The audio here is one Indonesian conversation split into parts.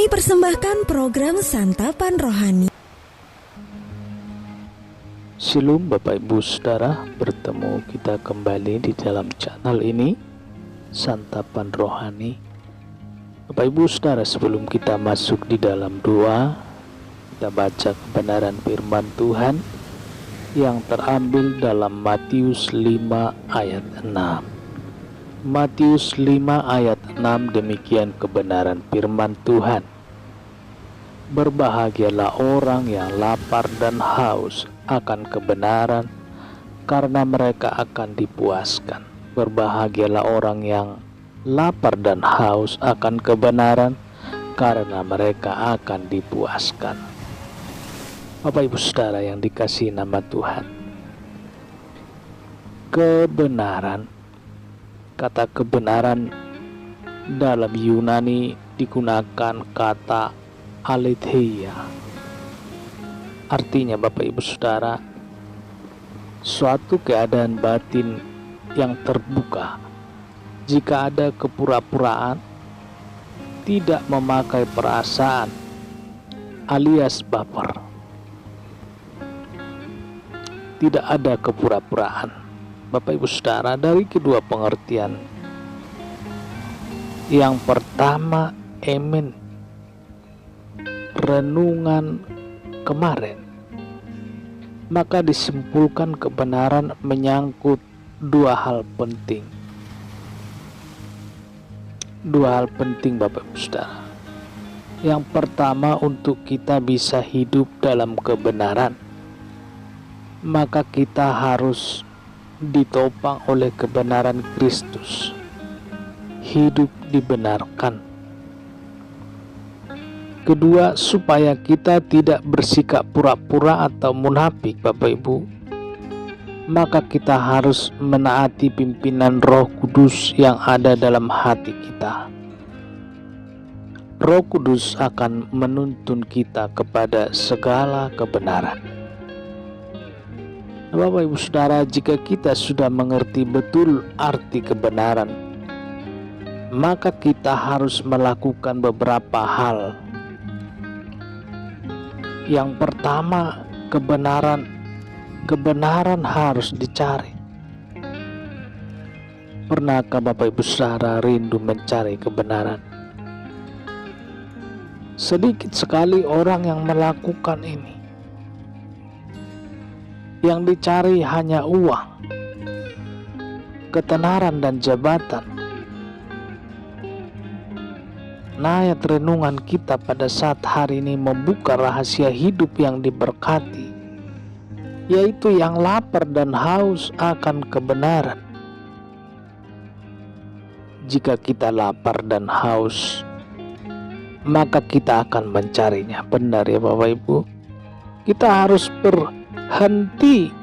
Kami persembahkan program Santapan Rohani. Shalom Bapak Ibu Saudara, bertemu kita kembali di dalam channel ini, Santapan Rohani. Bapak Ibu Saudara, sebelum kita masuk di dalam doa, kita baca kebenaran firman Tuhan yang terambil dalam Matius 5 ayat 6. Matius 5 ayat 6, demikian kebenaran firman Tuhan. Berbahagialah orang yang lapar dan haus akan kebenaran, karena mereka akan dipuaskan. Berbahagialah orang yang lapar dan haus akan kebenaran, karena mereka akan dipuaskan. Bapak Ibu Saudara yang dikasihi nama Tuhan, kebenaran, kata kebenaran dalam Yunani digunakan kata aletheia. Artinya Bapak Ibu Saudara, suatu keadaan batin yang terbuka. Jika ada kepura-puraan, tidak memakai perasaan alias baper. Tidak ada kepura-puraan. Bapak Ibu Saudara, dari kedua pengertian. Yang pertama, renungan kemarin, maka disimpulkan kebenaran menyangkut dua hal penting. Dua hal penting Bapak Ibu Saudara. Yang pertama, untuk kita bisa hidup dalam kebenaran, maka kita harus ditopang oleh kebenaran Kristus. Hidup dibenarkan. Kedua, supaya kita tidak bersikap pura-pura atau munafik Bapak Ibu, maka kita harus menaati pimpinan Roh Kudus yang ada dalam hati kita. Roh Kudus akan menuntun kita kepada segala kebenaran. Bapak Ibu Saudara, jika kita sudah mengerti betul arti kebenaran, maka kita harus melakukan beberapa hal. Yang pertama, kebenaran harus dicari. Pernahkah Bapak Ibu Saudara rindu mencari kebenaran? Sedikit sekali orang yang melakukan ini. Yang dicari hanya uang, ketenaran dan jabatan. Ayat renungan kita pada saat hari ini membuka rahasia hidup yang diberkati, yaitu yang lapar dan haus akan kebenaran. Jika kita lapar dan haus, maka kita akan mencarinya. Benar ya Bapak Ibu? Kita harus berhenti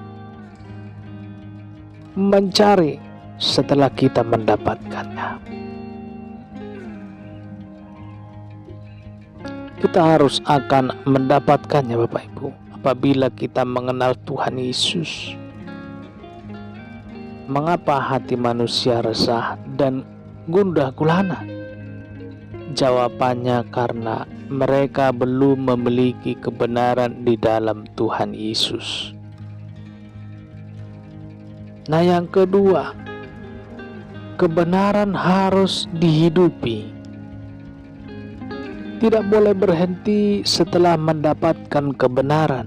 mencari setelah kita mendapatkannya. Kita harus akan mendapatkannya Bapak Ibu apabila kita mengenal Tuhan Yesus. Mengapa hati manusia resah dan gundah gulana? Jawabannya karena mereka belum memiliki kebenaran di dalam Tuhan Yesus. Yang kedua, kebenaran harus dihidupi. Tidak boleh berhenti setelah mendapatkan kebenaran.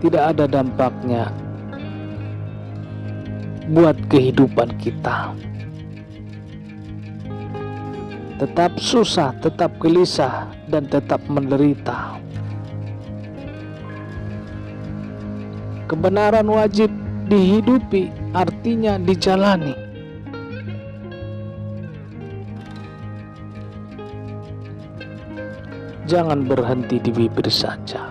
Tidak ada dampaknya buat kehidupan kita. Tetap susah, tetap gelisah, dan tetap menderita. Kebenaran wajib dihidupi, artinya dijalani. Jangan berhenti di bibir saja,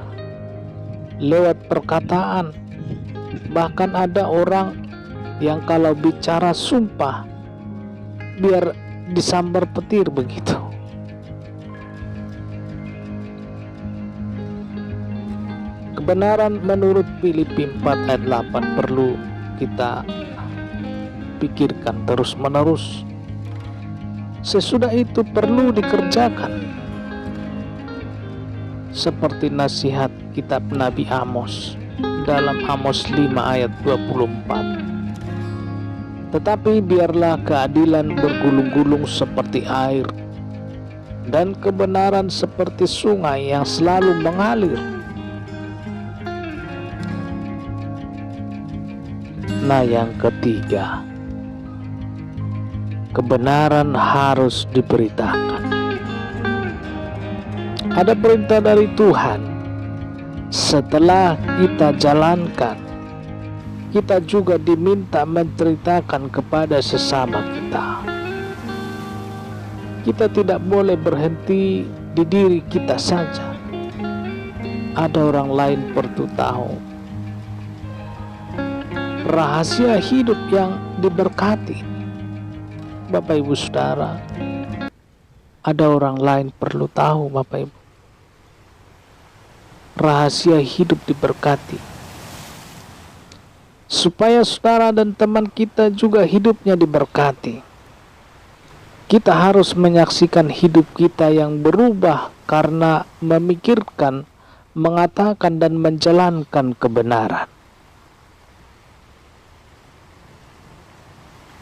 lewat perkataan. Bahkan ada orang yang kalau bicara sumpah biar disambar petir begitu. Kebenaran menurut Filipi 4 ayat 8 perlu kita pikirkan terus-menerus. Sesudah itu perlu dikerjakan. Seperti nasihat kitab Nabi Amos dalam Amos 5 ayat 24. Tetapi biarlah keadilan bergulung-gulung seperti air, dan kebenaran seperti sungai yang selalu mengalir. Nah, yang ketiga, kebenaran harus diberitakan. Ada perintah dari Tuhan. Setelah kita jalankan, kita juga diminta menceritakan kepada sesama kita. Kita tidak boleh berhenti di diri kita saja. Ada orang lain perlu tahu rahasia hidup yang diberkati. Bapak Ibu Saudara, ada orang lain perlu tahu, Bapak Ibu, rahasia hidup diberkati, supaya saudara dan teman kita juga hidupnya diberkati. Kita harus menyaksikan hidup kita yang berubah karena memikirkan, mengatakan, dan menjalankan kebenaran.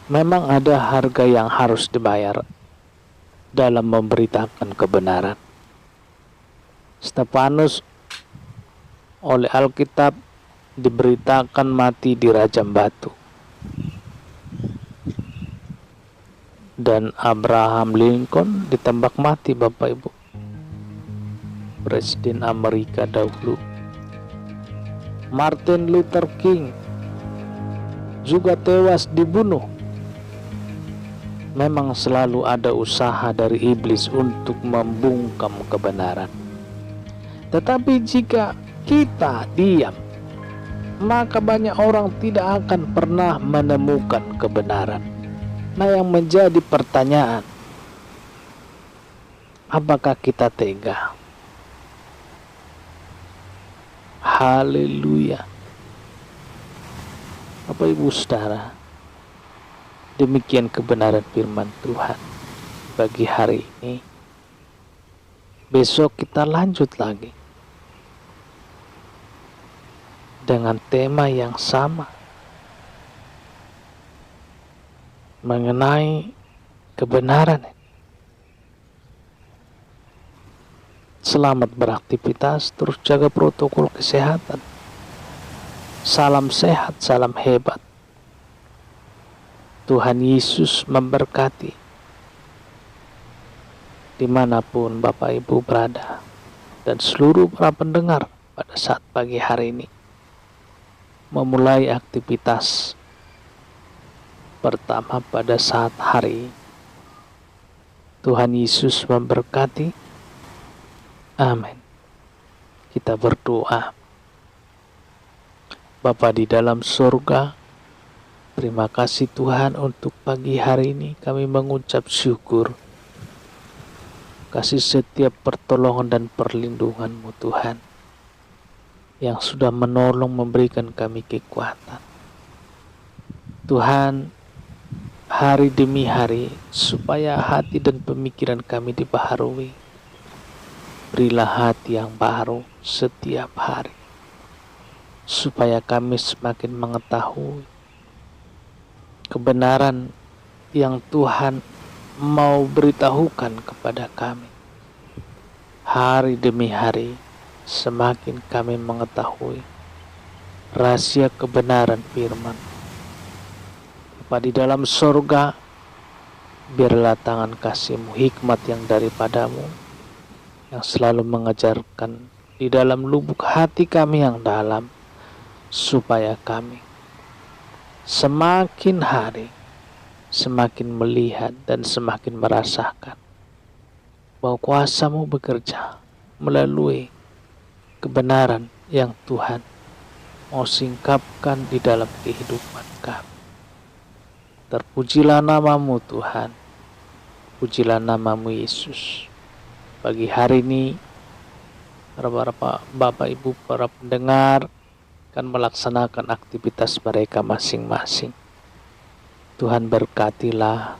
Memang ada harga yang harus dibayar dalam memberitakan kebenaran. Stefanus oleh Alkitab diberitakan mati di rajam batu, dan Abraham Lincoln ditembak mati, Bapak Ibu, Presiden Amerika dahulu. Martin Luther King juga tewas dibunuh. Memang selalu ada usaha dari iblis untuk membungkam kebenaran. Tetapi jika kita diam, maka banyak orang tidak akan pernah menemukan kebenaran. Nah, yang menjadi pertanyaan, apakah kita tega? Haleluya. Bapak Ibu Saudara, demikian kebenaran firman Tuhan bagi hari ini. Besok kita lanjut lagi dengan tema yang sama mengenai kebenaran. Selamat beraktivitas, terus jaga protokol kesehatan. Salam sehat, salam hebat. Tuhan Yesus memberkati dimanapun Bapak Ibu berada, dan seluruh para pendengar pada saat pagi hari ini memulai aktivitas pertama pada saat hari. Tuhan Yesus memberkati. Amin. Kita berdoa. Bapa di dalam surga, terima kasih Tuhan untuk pagi hari ini. Kami mengucap syukur kasih setiap pertolongan dan perlindungan-Mu Tuhan, yang sudah menolong memberikan kami kekuatan. Tuhan, hari demi hari, supaya hati dan pemikiran kami dibaharui. Berilah hati yang baru setiap hari, supaya kami semakin mengetahui kebenaran yang Tuhan mau beritahukan kepada kami. Hari demi hari, semakin kami mengetahui rahasia kebenaran firman. Bapa di dalam surga, biarlah tangan kasih-Mu, hikmat yang daripadamu, yang selalu mengajarkan di dalam lubuk hati kami yang dalam, supaya kami semakin hari semakin melihat dan semakin merasakan bahwa kuasa-Mu bekerja melalui kebenaran yang Tuhan mau singkapkan di dalam kehidupan kami. Terpujilah nama-Mu Tuhan, pujilah nama-Mu Yesus. Pagi hari ini, para Bapak Ibu, para pendengar akan melaksanakan aktivitas mereka masing-masing. Tuhan berkatilah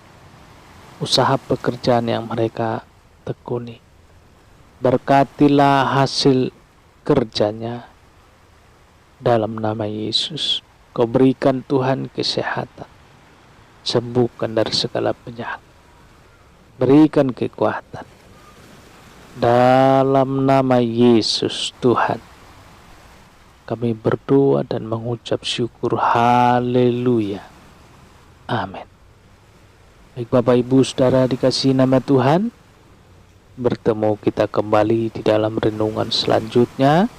usaha pekerjaan yang mereka tekuni. Berkatilah hasil kerjanya dalam nama Yesus. Kau berikan Tuhan kesehatan, sembuhkan dari segala penyakit, berikan kekuatan dalam nama Yesus. Tuhan, kami berdoa dan mengucap syukur. Haleluya, amin. Baik Bapak Ibu Saudara dikasihi nama Tuhan, bertemu kita kembali di dalam renungan selanjutnya.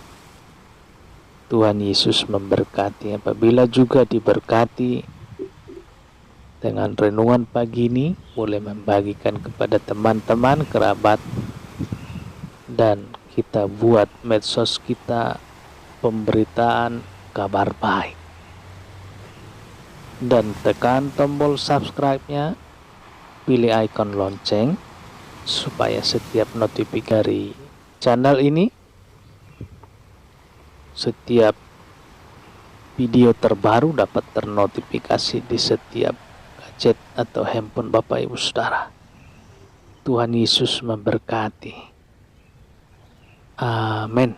Tuhan Yesus memberkati. Apabila juga diberkati dengan renungan pagi ini, boleh membagikan kepada teman-teman, kerabat, dan kita buat medsos kita pemberitaan kabar baik. Dan tekan tombol subscribe-nya, pilih ikon lonceng supaya setiap notifikasi channel ini, setiap video terbaru dapat ternotifikasi di setiap gadget atau handphone Bapak Ibu Saudara. Tuhan Yesus memberkati. Amin.